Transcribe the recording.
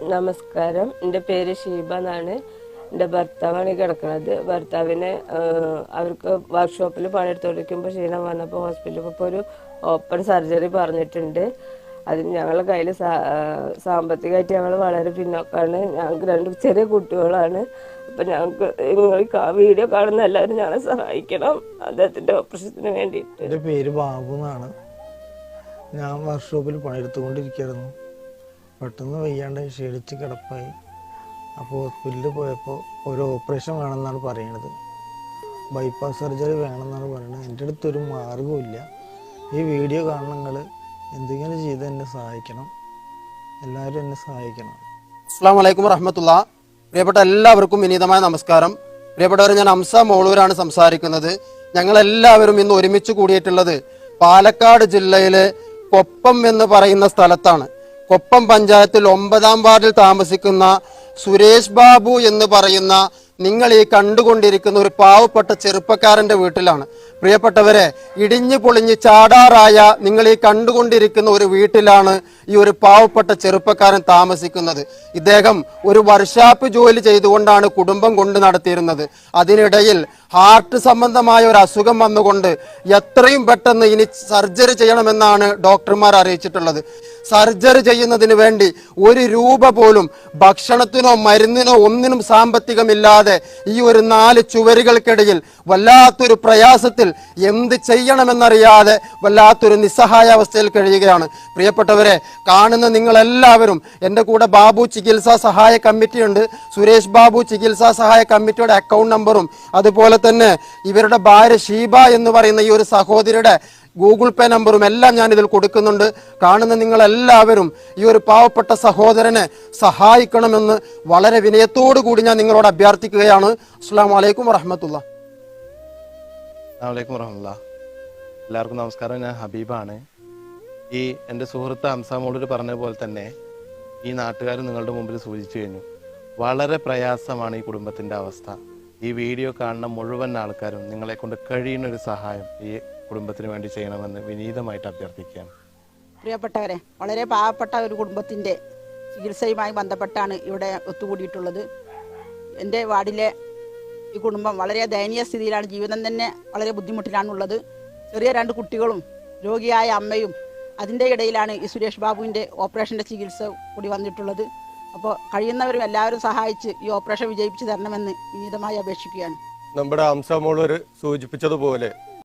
നമസ്കാരം. എൻ്റെ പേര് ഷീബ എന്നാണ്. എൻ്റെ ഭർത്താവാണ് ഈ കിടക്കുന്നത്. ഭർത്താവിന് അവർക്ക് വർക്ക്ഷോപ്പിൽ പണിയെടുത്തോണ്ടിരിക്കുമ്പോൾ ക്ഷീണം വന്നപ്പോൾ ഹോസ്പിറ്റലിൽ ഇപ്പോൾ ഒരു ഓപ്പൺ സർജറി പറഞ്ഞിട്ടുണ്ട്. അതിന് ഞങ്ങളുടെ കയ്യിൽ സാമ്പത്തികമായിട്ട് ഞങ്ങൾ വളരെ പിന്നോക്കാണ്. ഞങ്ങൾക്ക് 2 ചെറിയ കുട്ടികളാണ്. അപ്പം ഞങ്ങൾക്ക് നിങ്ങൾ വീഡിയോ കാണുന്ന എല്ലാവരും ഞങ്ങളെ സഹായിക്കണം അദ്ദേഹത്തിൻ്റെ ഓപ്പറേഷത്തിന് വേണ്ടിയിട്ട്. എൻ്റെ പേര് ബാബു എന്നാണ്. ഞാൻ വർക്ക്ഷോപ്പിൽ പണിയെടുത്തുകൊണ്ടിരിക്കുകയായിരുന്നു. പെട്ടെന്ന് വയ്യാണ്ട് ക്ഷീണിച്ച് കിടപ്പായി. അപ്പോൾ ഹോസ്പിറ്റലിൽ പോയപ്പോൾ ഒരു ഓപ്പറേഷൻ വേണമെന്നാണ് പറയുന്നത്. ബൈപ്പാസ് സർജറി വേണമെന്നാണ് പറയുന്നത്. എൻ്റെ അടുത്തൊരു മാർഗവുമില്ല. ഈ വീഡിയോ കാണണം, നിങ്ങൾ എന്തെങ്കിലും ചെയ്ത് എന്നെ സഹായിക്കണം. എല്ലാവരും എന്നെ സഹായിക്കണം. അസ്സലാമു അലൈക്കും വറഹ്മത്തുള്ളാ. പ്രിയപ്പെട്ട എല്ലാവർക്കും വിനീതമായ നമസ്കാരം. പ്രിയപ്പെട്ടവർ, ഞാൻ ഹംസ മോളൂരാണ് സംസാരിക്കുന്നത്. ഞങ്ങളെല്ലാവരും ഇന്ന് ഒരുമിച്ച് കൂടിയിട്ടുള്ളത് പാലക്കാട് ജില്ലയിലെ കൊപ്പം എന്ന് പറയുന്ന സ്ഥലത്താണ്. കൊപ്പം പഞ്ചായത്തിൽ 9-ാം വാർഡിൽ താമസിക്കുന്ന സുരേഷ് ബാബു എന്ന് പറയുന്ന നിങ്ങൾ ഈ കണ്ടുകൊണ്ടിരിക്കുന്ന ഒരു പാവപ്പെട്ട ചെറുപ്പക്കാരന്റെ വീട്ടിലാണ്. പ്രിയപ്പെട്ടവരെ, ഇടിഞ്ഞു പൊളിഞ്ഞ് ചാടാറായ നിങ്ങൾ ഈ കണ്ടുകൊണ്ടിരിക്കുന്ന ഒരു വീട്ടിലാണ് ഈ ഒരു പാവപ്പെട്ട ചെറുപ്പക്കാരൻ താമസിക്കുന്നത്. ഇദ്ദേഹം ഒരു വർക്ക്ഷോപ്പ് ജോലി ചെയ്തുകൊണ്ടാണ് കുടുംബം കൊണ്ട് നടത്തിയിരുന്നത്. അതിനിടയിൽ ഹാർട്ട് സംബന്ധമായ ഒരു അസുഖം വന്നുകൊണ്ട് എത്രയും പെട്ടെന്ന് ഇനി സർജറി ചെയ്യണമെന്നാണ് ഡോക്ടർമാർ അറിയിച്ചിട്ടുള്ളത്. സർജറി ചെയ്യുന്നതിന് വേണ്ടി 1 രൂപ പോലും ഭക്ഷണത്തിനോ മരുന്നിനോ ഒന്നിനും സാമ്പത്തികമില്ലാതെ ഈ ഒരു 4 ചുവരുകൾക്കിടയിൽ വല്ലാത്തൊരു പ്രയാസത്തിൽ എന്ത് ചെയ്യണമെന്നറിയാതെ വല്ലാത്തൊരു നിസ്സഹായാവസ്ഥയിൽ കഴിയുകയാണ്. പ്രിയപ്പെട്ടവരെ, കാണുന്ന നിങ്ങളെല്ലാവരും എൻ്റെ കൂടെ ബാബു ചികിത്സാ സഹായ കമ്മിറ്റിയുണ്ട്. സുരേഷ് ബാബു ചികിത്സാ സഹായ കമ്മിറ്റിയുടെ അക്കൗണ്ട് നമ്പറും അതുപോലെ തന്നെ ഇവരുടെ ഭാര്യ ഷീബ എന്ന് പറയുന്ന ഈ ഒരു സഹോദരിയുടെ ഗൂഗിൾ പേ നമ്പറും എല്ലാം ഞാൻ ഇതിൽ കൊടുക്കുന്നുണ്ട്. കാണുന്ന നിങ്ങളെല്ലാവരും ഈ ഒരു പാവപ്പെട്ട സഹോദരനെ സഹായിക്കണമെന്ന് വളരെ വിനയത്തോടു കൂടി ഞാൻ നിങ്ങളോട് അഭ്യർത്ഥിക്കുകയാണ്. അസ്സലാമു അലൈക്കും വറഹ്മത്തുള്ളാ. എല്ലാവർക്കും നമസ്കാരം. ഞാൻ ഹബീബാണ്. ഈ എൻ്റെ സുഹൃത്ത് ഹംസ മോളൂർ പറഞ്ഞ പോലെ തന്നെ ഈ നാട്ടുകാർ നിങ്ങളുടെ മുമ്പിൽ സൂചിച്ചു കഴിഞ്ഞു. വളരെ പ്രയാസമാണ് ഈ കുടുംബത്തിൻ്റെ അവസ്ഥ. ഈ വീഡിയോ കാണുന്ന മുഴുവൻ ആൾക്കാരും നിങ്ങളെ കൊണ്ട് കഴിയുന്ന ഒരു സഹായം ഈ കുടുംബത്തിന് വേണ്ടി ചെയ്യണമെന്ന് വിനീതമായിട്ട് അഭ്യർത്ഥിക്കുകയാണ്. പ്രിയപ്പെട്ടവരെ, വളരെ പാവപ്പെട്ട ഒരു കുടുംബത്തിൻ്റെ ചികിത്സയുമായി ബന്ധപ്പെട്ടാണ് ഇവിടെ ഒത്തുകൂടിയിട്ടുള്ളത്. എൻ്റെ വാർഡിലെ ഈ കുടുംബം വളരെ ദയനീയ സ്ഥിതിയിലാണ്. ജീവിതം തന്നെ വളരെ ബുദ്ധിമുട്ടിലാണുള്ളത്. ചെറിയ 2 കുട്ടികളും രോഗിയായ അമ്മയും. അതിൻ്റെ ഇടയിലാണ് ഈ സുരേഷ് ബാബുവിൻ്റെ ഓപ്പറേഷൻ്റെ ചികിത്സ കൂടി വന്നിട്ടുള്ളത്. അപ്പോൾ കഴിയുന്നവരും എല്ലാവരും സഹായിച്ച് ഈ ഓപ്പറേഷൻ വിജയിപ്പിച്ച് തരണമെന്ന് വിനീതമായി അപേക്ഷിക്കുകയാണ്. നമ്മുടെ ഹംസ മോളൂർ സൂചിപ്പിച്ചതുപോലെ